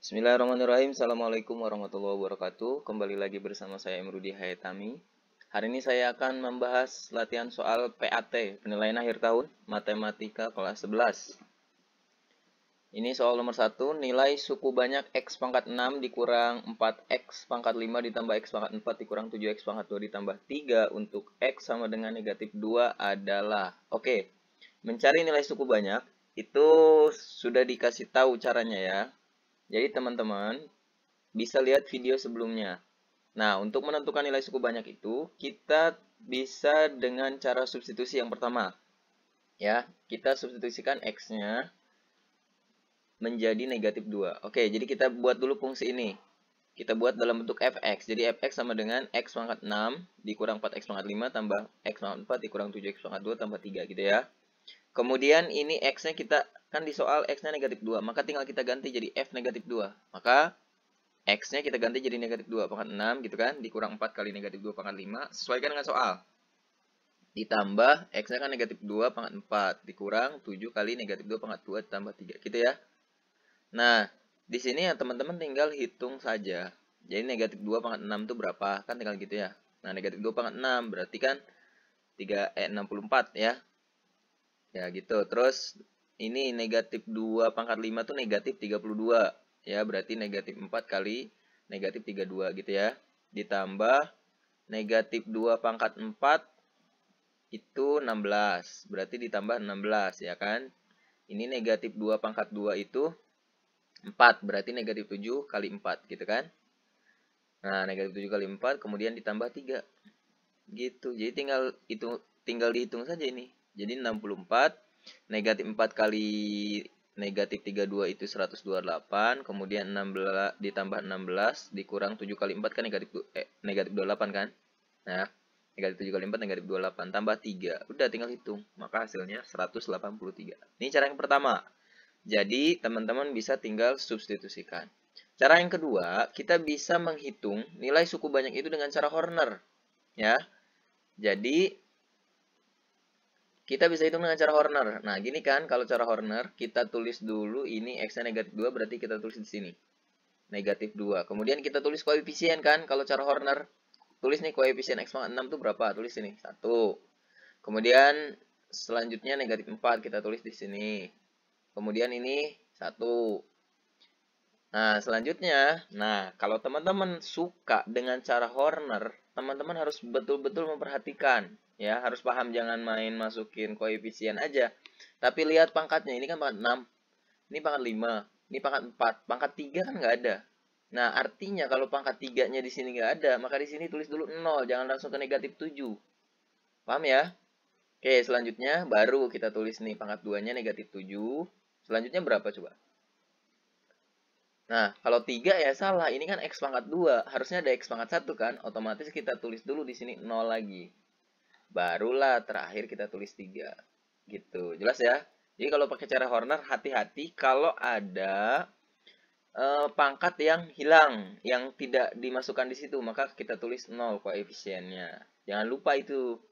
Bismillahirrahmanirrahim. Assalamualaikum warahmatullahi wabarakatuh. Kembali lagi bersama saya Emrudi Hayatami. Hari ini saya akan membahas latihan soal PAT, penilaian akhir tahun, matematika kelas 11. Ini soal nomor 1, nilai suku banyak X pangkat 6 dikurang 4X pangkat 5 ditambah X pangkat 4 dikurang 7X pangkat 2 ditambah 3 untuk X sama dengan negatif 2 adalah. Oke, mencari nilai suku banyak, itu sudah dikasih tahu caranya ya. Jadi teman-teman bisa lihat video sebelumnya. Nah, untuk menentukan nilai suku banyak itu, kita bisa dengan cara substitusi yang pertama. Ya, kita substitusikan X-nya menjadi negatif 2. Oke, jadi kita buat dulu fungsi ini. Kita buat dalam bentuk fx. Jadi fx sama dengan x pangkat 6 dikurang 4x pangkat 5 tambah x pangkat 4 dikurang 7x pangkat 2 tambah 3 gitu ya. Kemudian ini x-nya kita kan di soal x-nya negatif 2, maka tinggal kita ganti jadi f negatif 2. Maka X-nya kita ganti jadi negatif 2 pangkat 6 gitu kan. Dikurang 4 kali negatif 2 pangkat 5. Sesuaikan dengan soal. Ditambah X-nya kan negatif 2 pangkat 4. Dikurang 7 kali negatif 2 pangkat 2 ditambah 3. Gitu ya. Nah, di sini ya teman-teman tinggal hitung saja. Jadi negatif 2 pangkat 6 itu berapa? Kan tinggal gitu ya. Nah, negatif 2 pangkat 6 berarti kan 64 ya. Ya gitu. Terus ini negatif 2 pangkat 5 itu negatif 32. Ya, berarti negatif 4 kali negatif 32 gitu ya. Ditambah negatif 2 pangkat 4 itu 16. Berarti ditambah 16 ya kan. Ini negatif 2 pangkat 2 itu 4. Berarti negatif 7 kali 4 gitu kan. Nah, negatif 7 kali 4 kemudian ditambah 3. Gitu. Jadi tinggal dihitung saja ini. Jadi 64 negatif 4 kali negatif 32 itu 128, kemudian 16 ditambah 16 dikurang 7 kali 4 kan negatif 28 kan. Nah, negatif 7 kali 4 negatif 28 tambah 3. Udah tinggal hitung. Maka hasilnya 183. Ini cara yang pertama. Jadi, teman-teman bisa tinggal substitusikan. Cara yang kedua, kita bisa menghitung nilai suku banyak itu dengan cara Horner. Ya. Jadi, kita bisa hitung dengan cara Horner. Nah, gini kan, kalau cara Horner, kita tulis dulu ini X-nya negatif 2, berarti kita tulis di sini. Negatif 2. Kemudian kita tulis koefisien kan, kalau cara Horner. Tulis nih koefisien X pangkat 6 itu berapa? Tulis sini, 1. Kemudian, selanjutnya negatif 4, kita tulis di sini. Kemudian ini 1. Nah, selanjutnya, kalau teman-teman suka dengan cara Horner, teman-teman harus betul-betul memperhatikan. Ya, harus paham, jangan main masukin koefisien aja. Tapi lihat pangkatnya, ini kan pangkat 6, ini pangkat 5, ini pangkat 4, pangkat 3 kan nggak ada. Nah, artinya kalau pangkat 3-nya di sini nggak ada, maka di sini tulis dulu 0, jangan langsung ke negatif 7. Paham ya? Oke, selanjutnya baru kita tulis nih pangkat 2-nya negatif 7. Selanjutnya berapa coba? Nah, kalau 3 ya salah. Ini kan X pangkat 2. Harusnya ada X pangkat 1 kan. Otomatis kita tulis dulu di sini 0 lagi. Barulah terakhir kita tulis 3. Gitu. Jelas ya? Jadi kalau pakai cara Horner, hati-hati kalau ada pangkat yang hilang, yang tidak dimasukkan di situ. Maka kita tulis 0 koefisiennya. Jangan lupa itu.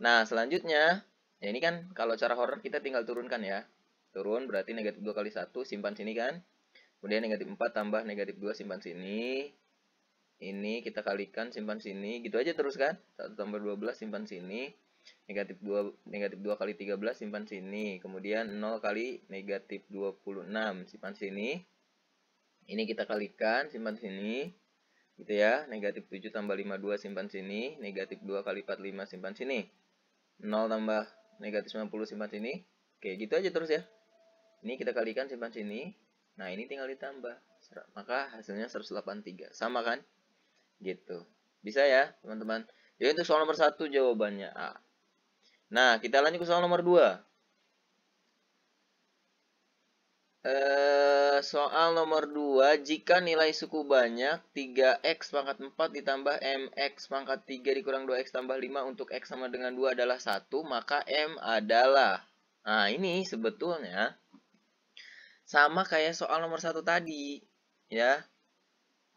Nah, selanjutnya. Ya ini kan kalau cara Horner kita tinggal turunkan ya. Turun berarti negatif 2 kali 1. Simpan sini kan. Kemudian negatif 4 tambah negatif 2 simpan sini. Ini kita kalikan simpan sini. Gitu aja terus kan. 1 tambah 12 simpan sini. Negatif 2 kali 13 simpan sini. Kemudian 0 kali negatif 26 simpan sini. Ini kita kalikan simpan sini. Gitu ya. Negatif 7 tambah 52 simpan sini. Negatif 2 kali 45 simpan sini. 0 tambah negatif 90 simpan sini. Oke, gitu aja terus ya. Ini kita kalikan simpan sini. Nah, ini tinggal ditambah. Maka hasilnya 183. Sama kan? Gitu. Bisa ya, teman-teman? Jadi untuk soal nomor 1 jawabannya A. Nah, kita lanjut ke soal nomor 2. Soal nomor 2, jika nilai suku banyak 3x pangkat 4 ditambah mx pangkat 3 dikurang 2x tambah 5 untuk x sama dengan 2 adalah 1, maka m adalah. Nah, ini sebetulnya sama kayak soal nomor 1 tadi, ya.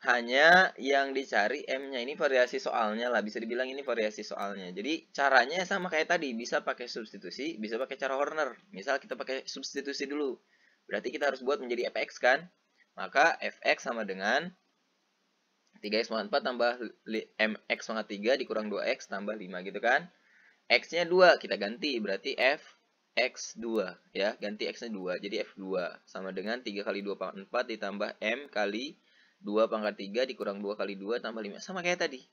Hanya yang dicari M-nya, ini variasi soalnya lah, bisa dibilang ini variasi soalnya. Jadi caranya sama kayak tadi, bisa pakai substitusi, bisa pakai cara Horner. Misal kita pakai substitusi dulu. Berarti kita harus buat menjadi fx kan? Maka fx sama dengan 3x pangkat 4 tambah mx pangkat 3 dikurang 2x tambah 5 gitu kan. X-nya 2, kita ganti, berarti fx2 ya, ganti X-nya 2, jadi f2 sama dengan 3 kali 2 pangkat 4 ditambah m kali 2 pangkat 3 dikurang 2 kali 2 tambah 5, sama kayak tadi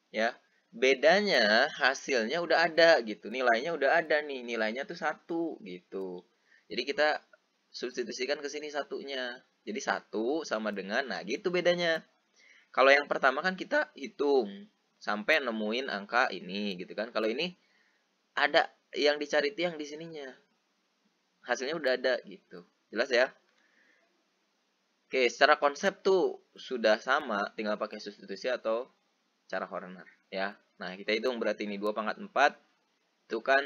ya. Bedanya hasilnya udah ada gitu, nilainya udah ada nih, nilainya tuh 1 gitu. Jadi kita substitusikan ke sini satunya, jadi 1 sama dengan, nah gitu bedanya. Kalau yang pertama kan kita hitung sampai nemuin angka ini gitu kan. Kalau ini ada yang dicari itu yang di sininya. Hasilnya udah ada gitu. Jelas ya? Oke, secara konsep tuh sudah sama, tinggal pakai substitusi atau cara Horner ya. Nah, kita hitung berarti ini 2 pangkat 4 itu kan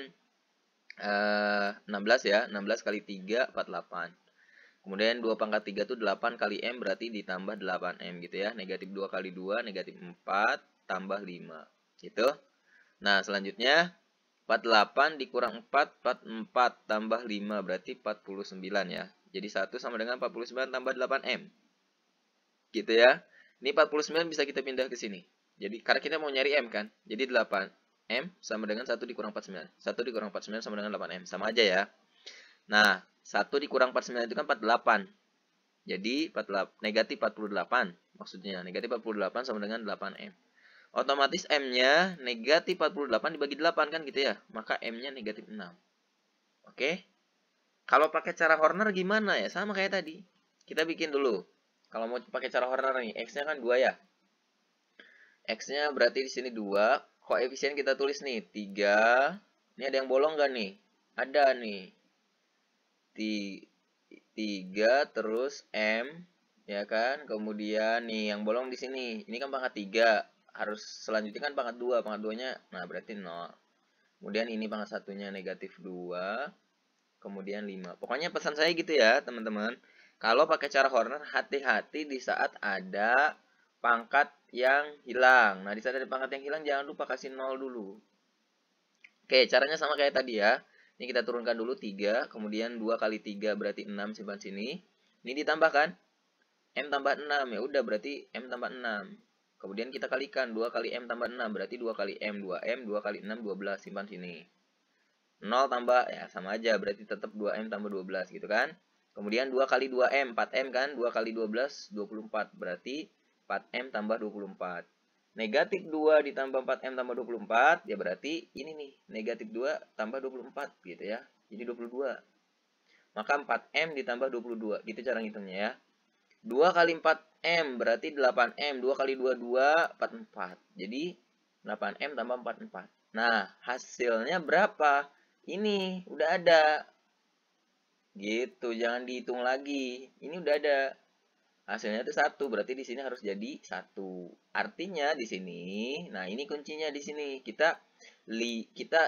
16 ya. 16 kali 3 48. Kemudian 2 pangkat 3 itu 8 kali M berarti ditambah 8M gitu ya. Negatif 2 kali 2, negatif 4 tambah 5 gitu. Nah, selanjutnya 48 dikurang 4, 44 tambah 5 berarti 49 ya. Jadi 1 sama dengan 49 tambah 8M. Gitu ya. Ini 49 bisa kita pindah ke sini. Jadi karena kita mau nyari M kan. Jadi 8M sama dengan 1 dikurang 49. 1 dikurang 49 sama dengan 8M. Sama aja ya. Nah, 1 dikurang 49 itu kan 48. Jadi negatif 48 maksudnya. Negatif 48 sama dengan 8M. Otomatis M-nya negatif 48 dibagi 8 kan gitu ya. Maka M-nya negatif 6. Oke. Kalau pakai cara Horner gimana ya? Sama kayak tadi. Kita bikin dulu. Kalau mau pakai cara Horner nih, X-nya kan 2 ya. X-nya berarti di sini 2. Koefisien kita tulis nih 3. Ini ada yang bolong nggak nih? Ada nih. 3 terus M ya kan. Kemudian nih yang bolong di sini. Ini kan pangkat 3. Harus selanjutnya kan pangkat 2. Pangkat 2-nya nah berarti 0. Kemudian ini pangkat satunya negatif 2. Kemudian 5. Pokoknya pesan saya gitu ya, teman-teman. Kalau pakai cara Horner, hati-hati di saat ada pangkat yang hilang. Nah, di saat ada pangkat yang hilang, jangan lupa kasih 0 dulu. Oke, caranya sama kayak tadi ya. Ini kita turunkan dulu 3, kemudian 2 kali 3 berarti 6, simpan sini. Ini ditambahkan, M tambah 6, ya udah berarti M tambah 6. Kemudian kita kalikan, 2 kali M tambah 6, berarti 2 kali M, 2M, 2 kali 6, 12, simpan sini. 0 tambah, ya sama aja, berarti tetap 2M tambah 12 gitu kan. Kemudian 2 kali 2M, 4M kan, 2 kali 12, 24, berarti 4M tambah 24. Negatif 2 ditambah 4M tambah 24, ya berarti ini nih, negatif 2 tambah 24 gitu ya. Jadi 22. Maka 4M ditambah 22, gitu cara ngitungnya ya. 2 kali 4M berarti 8M, 2 kali 2, 2, 44. Jadi 8M tambah 44. Nah, hasilnya berapa? Ini udah ada. Gitu, jangan dihitung lagi. Ini udah ada. Hasilnya itu 1, berarti di sini harus jadi 1. Artinya di sini, nah ini kuncinya di sini. Kita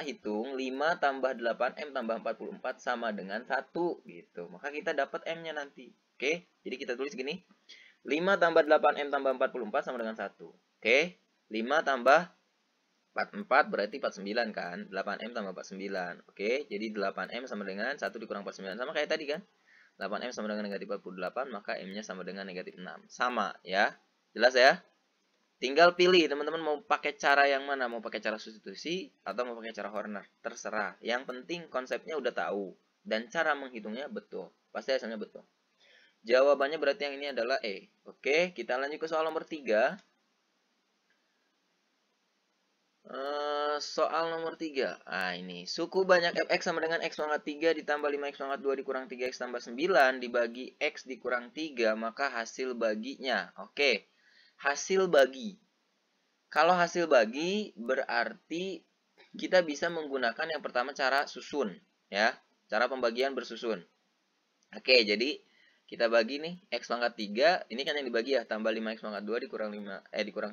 hitung 5 tambah 8M tambah 44 sama dengan 1 gitu. Maka kita dapat M-nya nanti. Oke? Jadi kita tulis gini. 5 tambah 8M tambah 44 sama dengan 1. Oke? 5 tambah 44 berarti 49 kan. 8M tambah 49. Oke? Jadi 8M sama dengan 1 dikurang 49. Sama kayak tadi kan. 8M sama dengan negatif 48, maka M-nya sama dengan negatif 6. Sama ya. Jelas ya? Tinggal pilih teman-teman mau pakai cara yang mana. Mau pakai cara substitusi atau mau pakai cara Horner. Terserah. Yang penting konsepnya udah tahu. Dan cara menghitungnya betul. Pasti hasilnya betul. Jawabannya berarti yang ini adalah E. Oke, kita lanjut ke soal nomor 3. Soal nomor 3. Nah, ini. Suku banyak fx sama dengan x pangkat 3 ditambah 5x pangkat 2 dikurang 3x tambah 9 dibagi x dikurang 3, maka hasil baginya. Oke. Hasil bagi. Kalau hasil bagi berarti kita bisa menggunakan yang pertama cara susun, ya. Cara pembagian bersusun. Oke, jadi kita bagi nih x pangkat 3, ini kan yang dibagi ya, tambah 5x pangkat 2 dikurang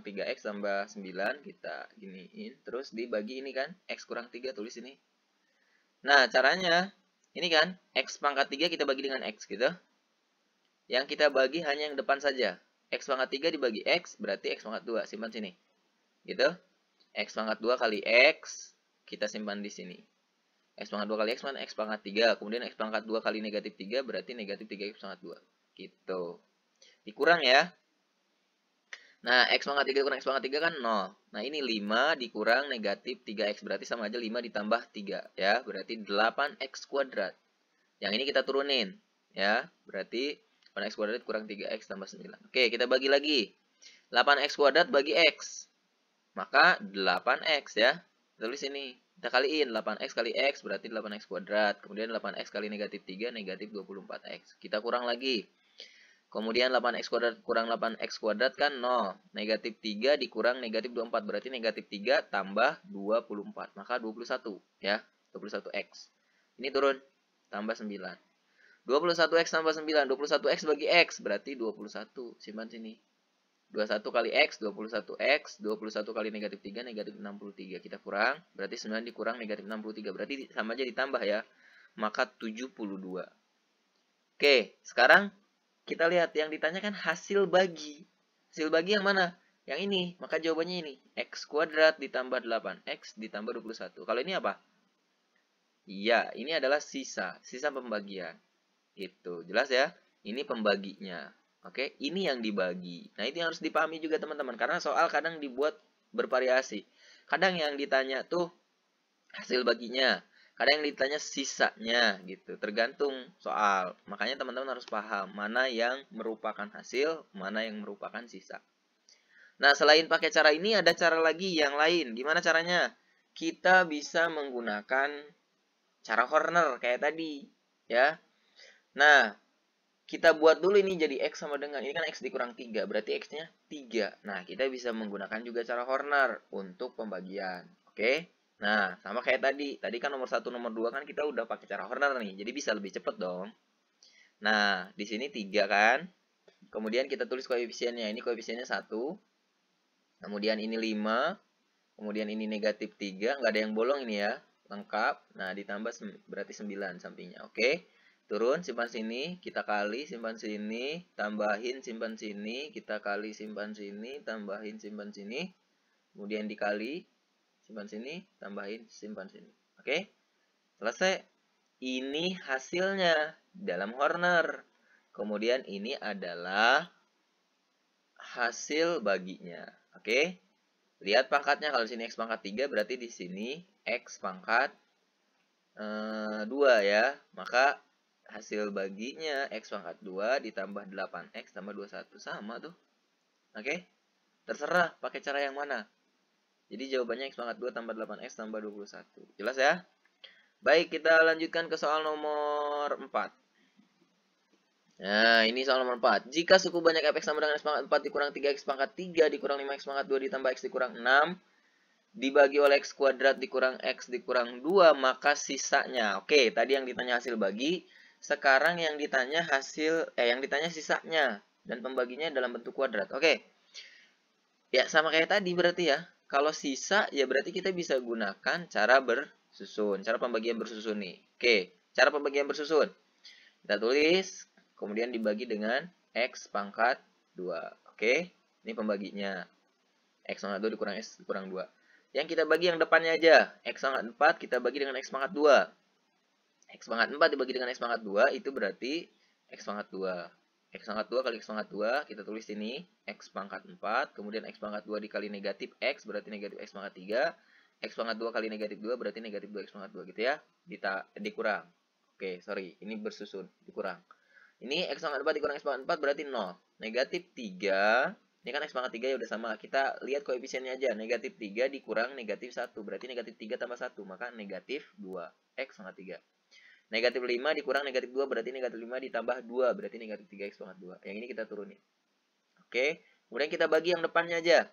3x tambah 9, kita giniin, terus dibagi ini kan, x kurang 3, tulis ini. Nah, caranya, ini kan, x pangkat 3 kita bagi dengan x gitu. Yang kita bagi hanya yang depan saja. X pangkat 3 dibagi x, berarti x pangkat 2, simpan sini. Gitu. X pangkat 2 kali x, kita simpan di sini. X pangkat 2 kali X pangkat 3. Kemudian X pangkat 2 kali negatif 3 berarti negatif 3X pangkat 2. Gitu. Dikurang ya. Nah, X pangkat 3 kurang X pangkat 3 kan 0. Nah, ini 5 dikurang negatif 3X. Berarti sama aja 5 ditambah 3. Ya, berarti 8X kuadrat. Yang ini kita turunin. Ya, berarti 8X kuadrat kurang 3X tambah 9. Oke, kita bagi lagi. 8X kuadrat bagi X. Maka 8X ya. Tulis ini. Kita kaliin. 8X kali X berarti 8X kuadrat. Kemudian 8X kali negatif 3 negatif 24X. Kita kurang lagi. Kemudian 8X kuadrat kurang 8X kuadrat kan 0. Negatif 3 dikurang negatif 24. Berarti negatif 3 tambah 24. Maka 21. Ya. 21X. Ini turun. Tambah 9. 21X tambah 9. 21X bagi X. Berarti 21. Simpan sini. 21 kali X. 21X. 21 kali negatif 3. Negatif 63. Kita kurang. Berarti 9 dikurang negatif 63. Berarti sama aja ditambah ya. Maka 72. Oke. Sekarang kita lihat yang ditanyakan hasil bagi. Hasil bagi yang mana? Yang ini. Maka jawabannya ini. X kuadrat ditambah 8X ditambah 21. Kalau ini apa? Iya, ini adalah sisa. Sisa pembagian. Gitu. Jelas ya? Ini pembaginya. Oke, ini yang dibagi. Nah, itu yang harus dipahami juga teman-teman. Karena soal kadang dibuat bervariasi. Kadang yang ditanya tuh hasil baginya. Kadang yang ditanya sisanya gitu, tergantung soal. Makanya teman-teman harus paham mana yang merupakan hasil, mana yang merupakan sisa. Nah, selain pakai cara ini ada cara lagi yang lain. Gimana caranya? Kita bisa menggunakan cara Horner kayak tadi, ya. Nah, kita buat dulu ini jadi X sama dengan, ini kan X dikurang 3, berarti X-nya 3. Nah, kita bisa menggunakan juga cara Horner untuk pembagian. Oke? Nah, sama kayak tadi. Tadi kan nomor 1, nomor 2 kan kita udah pakai cara Horner nih. Jadi bisa lebih cepet dong. Nah, di sini 3 kan. Kemudian kita tulis koefisiennya. Ini koefisiennya 1. Kemudian ini 5. Kemudian ini negatif 3. Nggak ada yang bolong ini ya. Lengkap. Nah, ditambah berarti 9 sampingnya. Oke? Turun, simpan sini. Kita kali, simpan sini. Tambahin, simpan sini. Kita kali, simpan sini. Tambahin, simpan sini. Kemudian dikali. Simpan sini, tambahin, simpan sini. Oke? Selesai. Ini hasilnya dalam Horner. Kemudian ini adalah hasil baginya. Oke? Lihat pangkatnya. Kalau di sini X pangkat 3, berarti di sini X pangkat 2 ya. Maka hasil baginya X pangkat 2 ditambah 8X tambah 21. Sama tuh. Oke? Terserah pakai cara yang mana. Jadi jawabannya X pangkat 2 tambah 8X tambah 21. Jelas ya? Baik, kita lanjutkan ke soal nomor 4. Nah, ini soal nomor 4. Jika suku banyak fx sama dengan X pangkat 4 dikurang 3X pangkat 3 dikurang 5X pangkat 2 ditambah X dikurang 6 dibagi oleh X kuadrat dikurang X dikurang 2, maka sisanya. Oke, tadi yang ditanya hasil bagi. Sekarang yang ditanya yang ditanya sisanya. Dan pembaginya dalam bentuk kuadrat. Oke. Ya, sama kayak tadi berarti ya. Kalau sisa, ya berarti kita bisa gunakan cara bersusun. Cara pembagian bersusun nih. Oke, cara pembagian bersusun. Kita tulis, kemudian dibagi dengan X pangkat 2. Oke, ini pembaginya. X pangkat 2 dikurang X dikurang 2. Yang kita bagi yang depannya aja. X pangkat 4 kita bagi dengan X pangkat 2. X pangkat 4 dibagi dengan X pangkat 2, itu berarti X pangkat 2. X pangkat 2 kali X pangkat 2, kita tulis ini X pangkat 4, kemudian X pangkat 2 dikali negatif X, berarti negatif X pangkat 3. X pangkat 2 kali negatif 2, berarti negatif 2X pangkat 2 gitu ya. Dikurang. Oke, sorry, ini bersusun, dikurang. Ini X pangkat 4 dikurang X pangkat 4 berarti 0. Negatif 3, ini kan X pangkat 3 ya udah sama. Kita lihat koefisiennya aja, negatif 3 dikurang negatif 1, berarti negatif 3 tambah 1, maka negatif 2, X pangkat 3. Negatif 5 dikurang negatif 2 berarti negatif 5 ditambah 2 berarti negatif 3X pangkat 2. Yang ini kita turunin. Oke. Kemudian kita bagi yang depannya aja.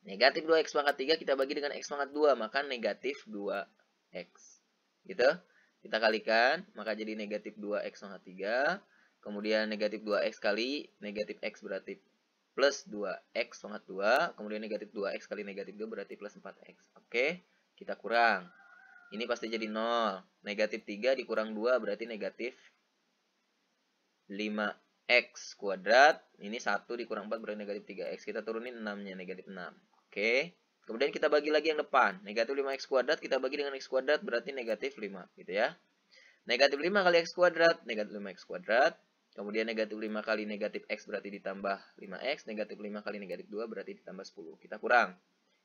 Negatif 2X pangkat 3 kita bagi dengan X pangkat 2. Maka negatif 2X. Gitu. Kita kalikan. Maka jadi negatif 2X pangkat 3. Kemudian negatif 2X kali negatif X berarti plus 2X pangkat 2. Kemudian negatif 2X kali negatif 2 berarti plus 4X. Oke. Kita kurang. Ini pasti jadi 0. Negatif 3 dikurang 2 berarti negatif 5X kuadrat. Ini 1 dikurang 4 berarti negatif 3X. Kita turunin 6-nya, negatif 6. Oke. Kemudian kita bagi lagi yang depan. Negatif 5X kuadrat kita bagi dengan X kuadrat berarti negatif 5. Gitu ya. Negatif 5 kali X kuadrat, negatif 5X kuadrat. Kemudian negatif 5 kali negatif X berarti ditambah 5X. Negatif 5 kali negatif 2 berarti ditambah 10. Kita kurang.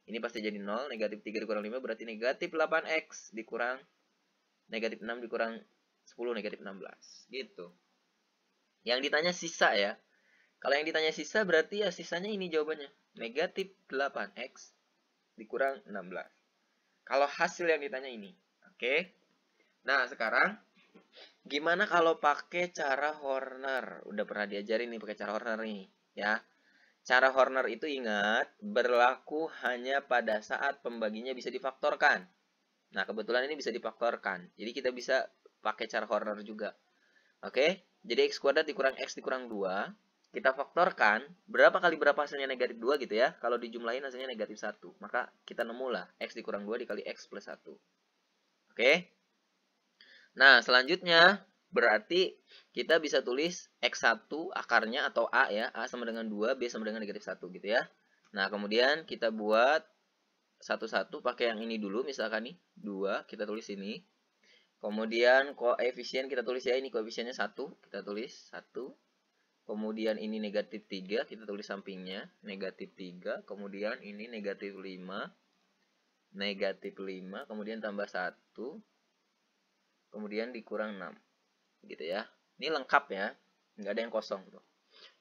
Ini pasti jadi 0. Negatif 3 dikurang 5 berarti negatif 8X dikurang negatif 6 dikurang 10 negatif 16. Gitu. Yang ditanya sisa ya. Kalau yang ditanya sisa berarti ya sisanya ini jawabannya. Negatif 8X dikurang 16. Kalau hasil yang ditanya ini. Oke. Nah, sekarang gimana kalau pakai cara Horner? Udah pernah diajarin nih pakai cara Horner nih, ya. Cara Horner itu ingat, berlaku hanya pada saat pembaginya bisa difaktorkan. Nah, kebetulan ini bisa difaktorkan. Jadi kita bisa pakai cara Horner juga. Oke? Jadi X kuadrat dikurang X dikurang 2. Kita faktorkan, berapa kali berapa hasilnya negatif 2 gitu ya. Kalau dijumlahin hasilnya negatif 1. Maka kita nemulah X dikurang 2 dikali X plus 1. Oke? Nah, selanjutnya berarti kita bisa tulis X1 akarnya atau A ya. A sama dengan 2, B sama dengan negatif 1 gitu ya. Nah, kemudian kita buat satu-satu pakai yang ini dulu. Misalkan nih, 2 kita tulis ini. Kemudian koefisien kita tulis ya. Ini koefisiennya 1. Kita tulis 1. Kemudian ini negatif 3, kita tulis sampingnya, negatif 3, kemudian ini negatif 5, kemudian tambah 1, kemudian dikurang 6, gitu ya. Ini lengkap ya, nggak ada yang kosong tuh.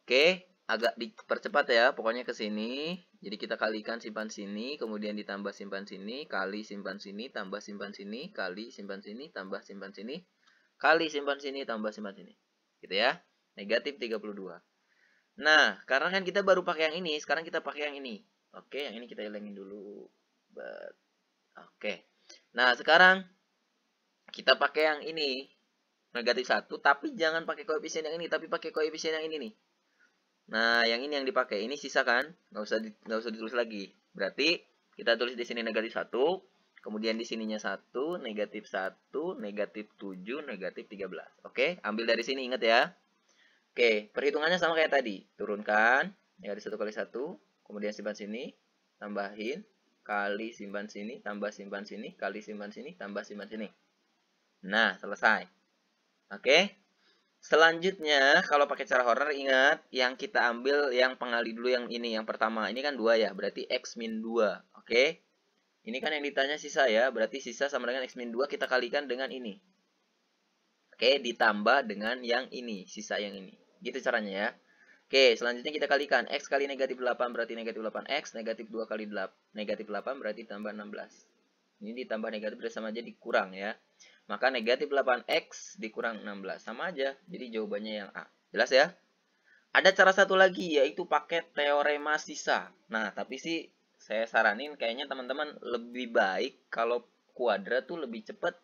Oke, agak dipercepat ya, pokoknya ke sini. Jadi kita kalikan simpan sini, kemudian ditambah simpan sini, kali simpan sini, tambah simpan sini, kali simpan sini, tambah simpan sini, kali simpan sini, tambah simpan sini. Gitu ya, negatif 32. Nah, karena kan kita baru pakai yang ini, sekarang kita pakai yang ini. Oke, yang ini kita hilangin dulu. Oke. Nah, sekarang kita pakai yang ini. Negatif 1, tapi jangan pakai koefisien yang ini, tapi pakai koefisien yang ini nih. Nah, yang ini yang dipakai. Ini sisa kan? Nggak usah ditulis lagi. Berarti kita tulis di sini negatif 1, kemudian di sininya 1, negatif 1, negatif 7, negatif 13. Oke, ambil dari sini, ingat ya. Oke, perhitungannya sama kayak tadi. Turunkan, negatif 1 kali 1, kemudian simpan sini, tambahin, kali simpan sini, tambah simpan sini, kali simpan sini, tambah simpan sini. Nah, selesai. Oke. Selanjutnya, kalau pakai cara Horner, ingat, yang kita ambil yang pengali dulu yang ini, yang pertama. Ini kan 2 ya, berarti X min 2. Oke. Ini kan yang ditanya sisa ya, berarti sisa sama dengan X min 2, kita kalikan dengan ini. Oke, ditambah dengan yang ini, sisa yang ini. Gitu caranya ya. Oke, selanjutnya kita kalikan. X kali negatif 8 berarti negatif 8X. Negatif 2 kali 8, negatif 8 berarti tambah 16. Ini ditambah negatif berarti sama aja dikurang ya. Maka negatif 8X dikurang 16. Sama aja. Jadi jawabannya yang A. Jelas ya? Ada cara satu lagi yaitu pakai teorema sisa. Nah, tapi sih saya saranin kayaknya teman-teman lebih baik kalau kuadrat tuh lebih cepat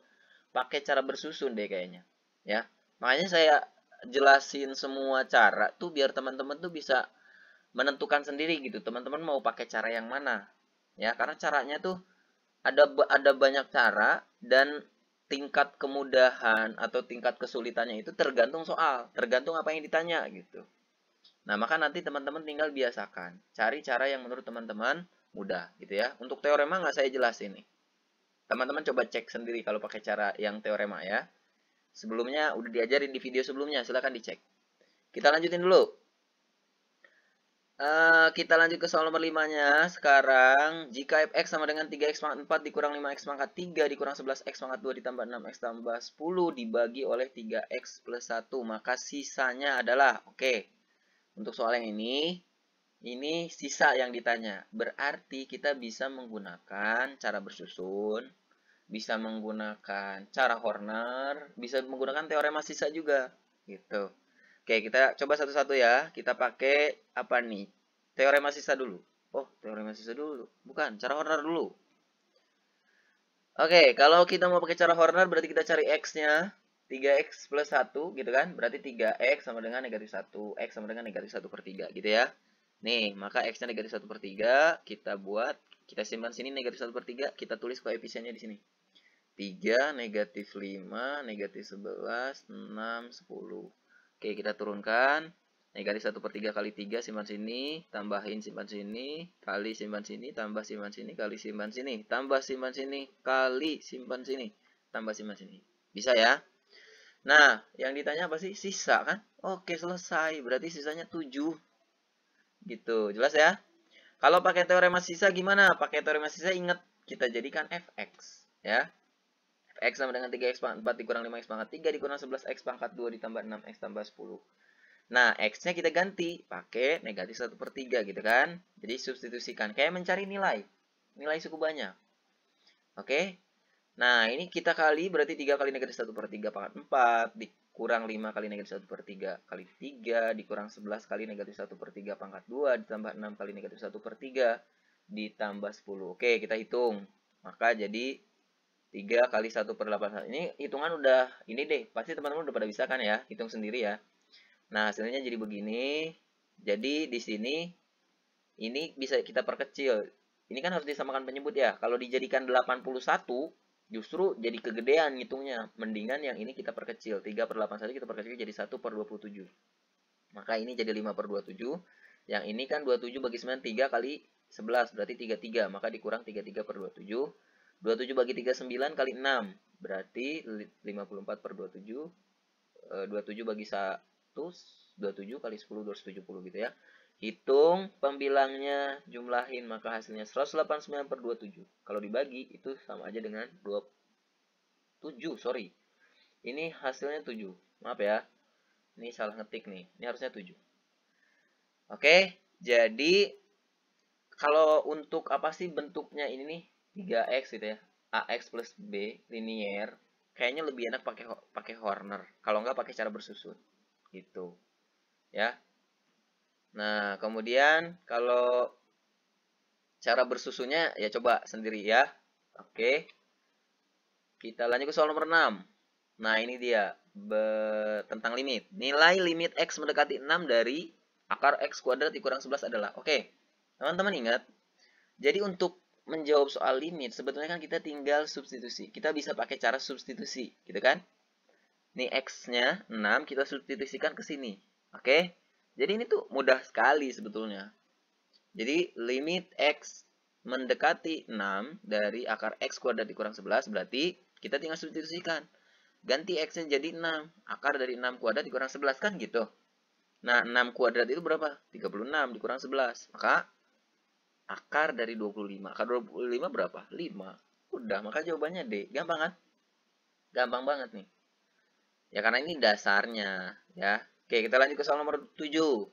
pakai cara bersusun deh kayaknya. Ya. Makanya saya jelasin semua cara tuh biar teman-teman tuh bisa menentukan sendiri gitu. Teman-teman mau pakai cara yang mana? Ya, karena caranya tuh ada banyak cara dan tingkat kemudahan atau tingkat kesulitannya itu tergantung soal, tergantung apa yang ditanya gitu. Nah, maka nanti teman-teman tinggal biasakan. Cari cara yang menurut teman-teman mudah gitu ya. Untuk teorema nggak saya jelasin nih. Teman-teman coba cek sendiri kalau pakai cara yang teorema ya. Sebelumnya udah diajarin di video sebelumnya, silahkan dicek. Kita lanjutin dulu. Kita lanjut ke soal nomor 5-nya. Sekarang, jika fx sama dengan 3x pangkat 4 dikurang 5x pangkat 3 dikurang 11x pangkat 2 ditambah 6x tambah 10 dibagi oleh 3x plus 1, maka sisanya adalah, oke. Untuk soal yang ini sisa yang ditanya. Berarti kita bisa menggunakan cara bersusun, bisa menggunakan cara Horner, bisa menggunakan teorema sisa juga, gitu. Oke, kita coba satu-satu ya. Kita pakai apa nih? Teorema sisa dulu. Oh, teorema sisa dulu. Bukan, cara Horner dulu. Oke, kalau kita mau pakai cara Horner berarti kita cari X-nya. 3X plus 1 gitu kan. Berarti 3X sama dengan negatif 1. X sama dengan negatif 1 per 3 gitu ya. Nih, maka X-nya negatif 1 per 3. Kita buat, kita simpan sini negatif 1 per 3. Kita tulis koefisiennya di sini. 3, negatif 5, negatif 11, 6, 10. Oke, kita turunkan. Negatif 1 per 3 kali 3, simpan sini, tambahin simpan sini, kali simpan sini, tambah simpan sini, kali simpan sini, tambah simpan sini, kali simpan sini, tambah simpan sini. Bisa ya? Nah, yang ditanya apa sih? Sisa kan? Oke, selesai. Berarti sisanya 7. Gitu. Jelas ya? Kalau pakai teorema sisa gimana? Pakai teorema sisa ingat kita jadikan fx. Ya. Fx sama dengan 3x pangkat 4 dikurang 5x pangkat 3 dikurang 11x pangkat 2 ditambah 6x tambah 10. Nah, x-nya kita ganti pakai negatif 1/3 gitu kan. Jadi substitusikan. Kayak mencari nilai. Nilai suku banyak. Oke. Nah, ini kita kali berarti 3 kali negatif 1/3 pangkat 4 dikurang 5 kali negatif 1/3 kali 3 dikurang 11 kali negatif 1/3 pangkat 2 ditambah 6 kali negatif 1/3 ditambah 10. Oke, kita hitung. Maka jadi 3 kali 1/8. Ini hitungan udah ini deh. Pasti teman-teman udah pada bisa kan ya? Hitung sendiri ya. Nah, hasilnya jadi begini. Jadi di sini ini bisa kita perkecil. Ini kan harus disamakan penyebut ya. Kalau dijadikan 81 justru jadi kegedean ngitungnya. Mendingan yang ini kita perkecil. 3/8 saja kita perkecil jadi 1/27. Maka ini jadi 5/27. Yang ini kan 27 bagi 9 3 kali 11 berarti 33. Maka dikurang 33/27. 27 bagi 3 9 kali 6 berarti 54/27. 27 bagi 1 27 kali 10 270 gitu ya. Hitung pembilangnya, jumlahin, maka hasilnya 189/27. Kalau dibagi itu sama aja dengan 27, sorry. Ini hasilnya 7. Maaf ya. Ini salah ngetik nih. Ini harusnya 7. Oke, jadi kalau untuk apa sih bentuknya ini nih? 3x gitu ya. AX plus B linear. Kayaknya lebih enak pakai Horner. Kalau nggak pakai cara bersusun. Gitu. Ya. Nah, kemudian kalau cara bersusunnya ya coba sendiri ya. Oke. Kita lanjut ke soal nomor 6. Nah, ini dia tentang limit. Nilai limit x mendekati 6 dari akar x kuadrat dikurang 11 adalah. Oke. Teman-teman ingat, jadi untuk menjawab soal limit sebetulnya kan kita tinggal substitusi. Kita bisa pakai cara substitusi, gitu kan? Nih x-nya 6 kita substitusikan ke sini. Oke? Jadi ini tuh mudah sekali sebetulnya. Jadi limit x mendekati 6 dari akar x kuadrat dikurang 11 berarti kita tinggal substitusikan. Ganti x-nya jadi 6. Akar dari 6 kuadrat dikurang 11 kan gitu. Nah, 6 kuadrat itu berapa? 36 dikurang 11. Maka akar dari 25. Akar 25 berapa? 5. Udah, maka jawabannya D. Gampang kan? Gampang banget nih. Ya karena ini dasarnya ya. Oke, kita lanjut ke soal nomor 7.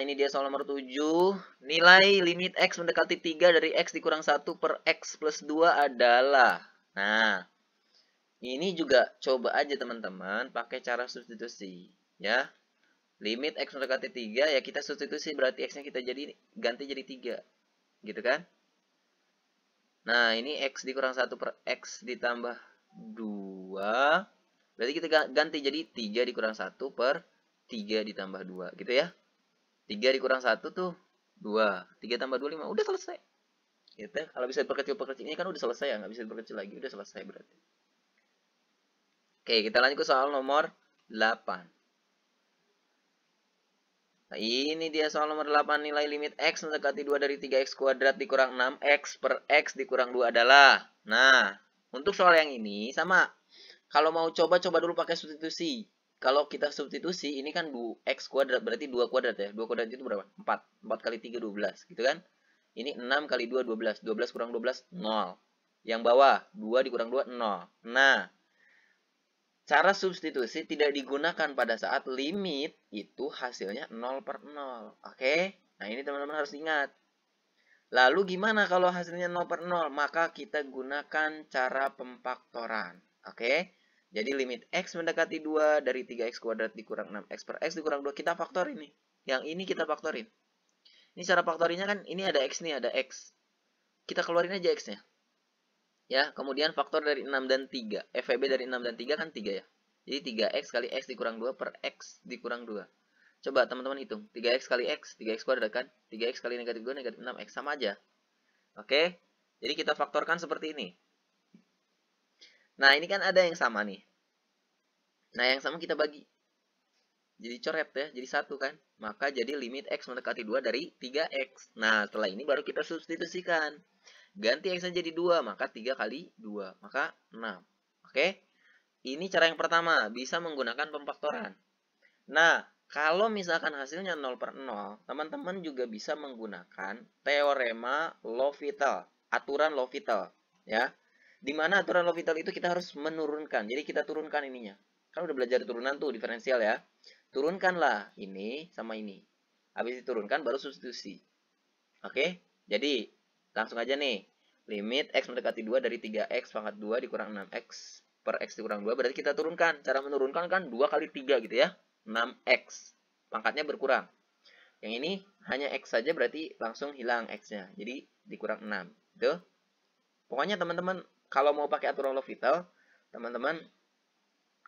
Ini dia soal nomor 7. Nilai limit x mendekati 3 dari x dikurang 1 per x plus 2 adalah. Nah, ini juga coba aja teman-teman pakai cara substitusi. Ya, limit x mendekati 3 ya kita substitusi berarti x-nya kita ganti jadi 3. Gitu kan? Nah, ini x dikurang 1 per x ditambah 2. Berarti kita ganti jadi 3 dikurang 1 per 3 ditambah 2. Gitu ya. 3 dikurang 1 tuh 2. 3 tambah 2, 5. Udah selesai. Gitu. Kalau bisa diperkecil-perkecil. Ini kan udah selesai ya. Nggak bisa diperkecil lagi. Udah selesai berarti. Oke, kita lanjut ke soal nomor 8. Nah, ini dia soal nomor 8. Nilai limit x mendekati 2 dari 3x kuadrat dikurang 6x per x dikurang 2 adalah. Nah, untuk soal yang ini sama. Kalau mau coba dulu pakai substitusi. Kalau kita substitusi, ini kan x kuadrat, berarti 2 kuadrat ya. 2 kuadrat itu berapa? 4. 4 kali 3, 12. Gitu kan? Ini 6 kali 2, 12. 12 kurang 12, 0. Yang bawah, 2 dikurang 2, 0. Nah, cara substitusi tidak digunakan pada saat limit itu hasilnya 0 per 0. Oke? Nah, ini teman-teman harus ingat. Lalu gimana kalau hasilnya 0 per 0? Maka kita gunakan cara pemfaktoran. Oke? Jadi limit x mendekati 2 dari 3x kuadrat dikurang 6x per x dikurang 2. Kita faktorin nih. Yang ini kita faktorin. Ini cara faktorinya kan ini ada x nih, ada x. Kita keluarin aja x-nya. Ya, kemudian faktor dari 6 dan 3. FEB dari 6 dan 3 kan 3 ya. Jadi 3x kali x dikurang 2 per x dikurang 2. Coba teman-teman hitung. 3x kali x, 3x kuadrat kan. 3x kali negatif 2, negatif 6x. Sama aja. Oke? Jadi kita faktorkan seperti ini. Nah, ini kan ada yang sama nih. Nah, yang sama kita bagi. Jadi coret ya, jadi 1 kan. Maka jadi limit x mendekati 2 dari 3x. Nah, setelah ini baru kita substitusikan. Ganti x-nya jadi 2, maka 3 kali 2. Maka 6. Oke? Ini cara yang pertama, bisa menggunakan pemfaktoran. Nah, kalau misalkan hasilnya 0/0, teman-teman juga bisa menggunakan teorema L'Hopital, aturan L'Hopital, ya. Di mana aturan L'Hopital itu kita harus menurunkan. Jadi kita turunkan ininya. Kan udah belajar turunan tuh, diferensial ya. Turunkanlah ini sama ini. Habis diturunkan baru substitusi. Oke? Jadi, langsung aja nih. Limit X mendekati 2 dari 3X pangkat 2 dikurang 6X per X dikurang 2. Berarti kita turunkan. Cara menurunkan kan 2 kali 3 gitu ya. 6X. Pangkatnya berkurang. Yang ini hanya X saja berarti langsung hilang X-nya. Jadi dikurang 6. Tuh. Pokoknya teman-teman kalau mau pakai aturan L'Hopital, teman-teman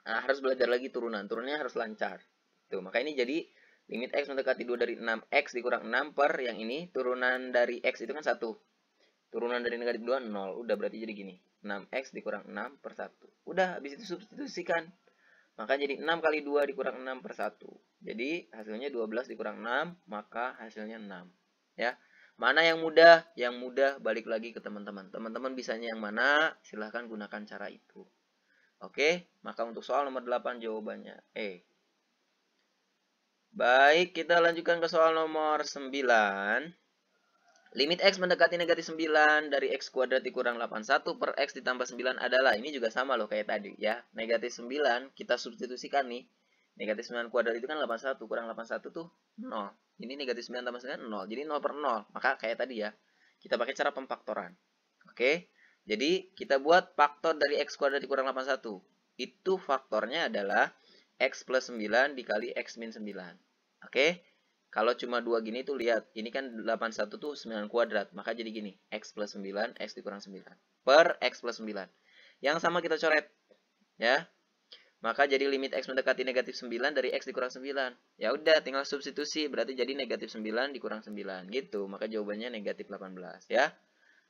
harus belajar lagi turunan. Turunnya harus lancar. Tuh, maka ini jadi limit X mendekati 2 dari 6X dikurang 6 per yang ini. Turunan dari X itu kan 1. Turunan dari negatif 2, 0. Udah berarti jadi gini. 6X dikurang 6 per 1. Udah, habis itu substitusikan. Maka jadi 6 kali 2 dikurang 6 per 1. Jadi hasilnya 12 dikurang 6, maka hasilnya 6. Ya. Mana yang mudah? Yang mudah balik lagi ke teman-teman. Teman-teman bisanya yang mana? Silahkan gunakan cara itu. Oke, maka untuk soal nomor 8 jawabannya E. Baik, kita lanjutkan ke soal nomor 9. Limit X mendekati negatif 9 dari X kuadrat dikurang 81 per X ditambah 9 adalah, ini juga sama loh kayak tadi ya. Negatif 9 kita substitusikan nih. Negatif 9 kuadrat itu kan 81, kurang 81 tuh 0. Ini negatif 9 tambah 9, 0. Jadi 0 per 0. Maka kayak tadi ya. Kita pakai cara pemfaktoran. Oke. Jadi kita buat faktor dari X kuadrat dikurang 81. Itu faktornya adalah X plus 9 dikali X min 9. Oke. Kalau cuma 2 gini tuh lihat. Ini kan 81 tuh 9 kuadrat. Maka jadi gini. X plus 9, X dikurang 9. Per X plus 9. Yang sama kita coret. Ya. Maka jadi limit X mendekati negatif 9 dari X dikurang 9. Ya udah, tinggal substitusi. Berarti jadi negatif 9 dikurang 9. Gitu. Maka jawabannya negatif 18. Ya.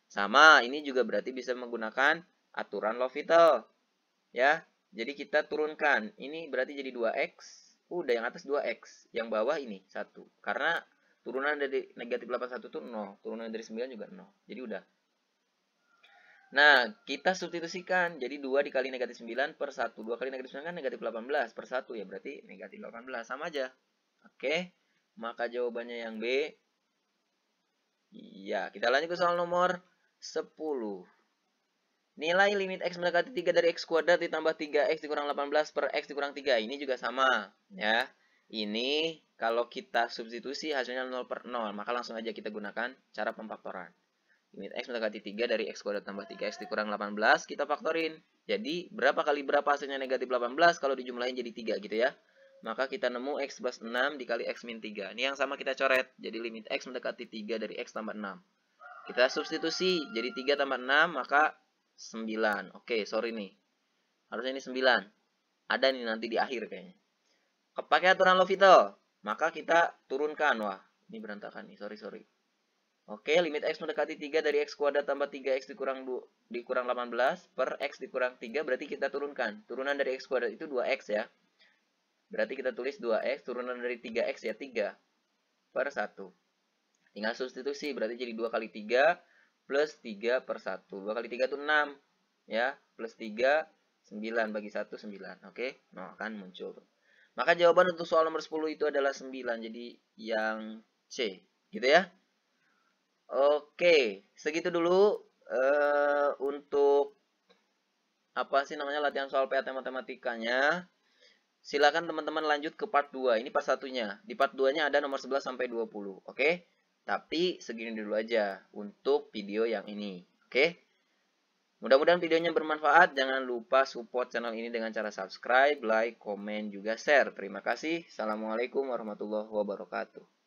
Sama, ini juga berarti bisa menggunakan aturan L'Hopital. Ya. Jadi kita turunkan. Ini berarti jadi 2X. Udah, yang atas 2X. Yang bawah ini 1. Karena turunan dari negatif 81 itu 0. Turunan dari 9 juga 0. Jadi udah. Nah, kita substitusikan. Jadi 2 dikali negatif 9 per 1. 2 kali negatif 9 kan negatif 18 per 1 ya. Berarti negatif 18. Sama aja. Oke. Maka jawabannya yang B. Iya. Kita lanjut ke soal nomor 10. Nilai limit X mendekati 3 dari X kuadrat ditambah 3X dikurang 18 per X dikurang 3. Ini juga sama. Ya. Ini kalau kita substitusi hasilnya 0 per 0. Maka langsung aja kita gunakan cara pemfaktoran. Limit X mendekati 3 dari X kuadrat tambah 3X dikurang 18, kita faktorin. Jadi, berapa kali berapa hasilnya negatif 18 kalau dijumlahin jadi 3 gitu ya. Maka kita nemu X plus 6 dikali X min 3. Ini yang sama kita coret. Jadi, limit X mendekati 3 dari X tambah 6. Kita substitusi. Jadi, 3 tambah 6, maka 9. Oke, sorry nih. Harusnya ini 9. Ada nih nanti di akhir kayaknya. Pakai aturan L'Hopital. Maka kita turunkan. Wah, ini berantakan nih. Sorry. Oke, limit X mendekati 3 dari X kuadrat tambah 3X dikurang 18 per X dikurang 3. Berarti kita turunkan. Turunan dari X kuadrat itu 2X ya. Berarti kita tulis 2X. Turunan dari 3X ya 3 per 1. Tinggal substitusi. Berarti jadi 2 kali 3 plus 3 per 1. 2 kali 3 itu 6. Ya, plus 3, 9. Bagi 1, 9. Oke, nah akan muncul. Maka jawaban untuk soal nomor 10 itu adalah 9. Jadi yang C. Gitu ya. Oke, segitu dulu untuk apa sih namanya latihan soal PAT matematikanya. Silakan teman-teman lanjut ke part 2. Ini part 1-nya. Di part 2-nya ada nomor 11 sampai 20. Oke? Tapi segini dulu aja untuk video yang ini. Oke? Mudah-mudahan videonya bermanfaat. Jangan lupa support channel ini dengan cara subscribe, like, komen, juga share. Terima kasih. Assalamualaikum warahmatullahi wabarakatuh.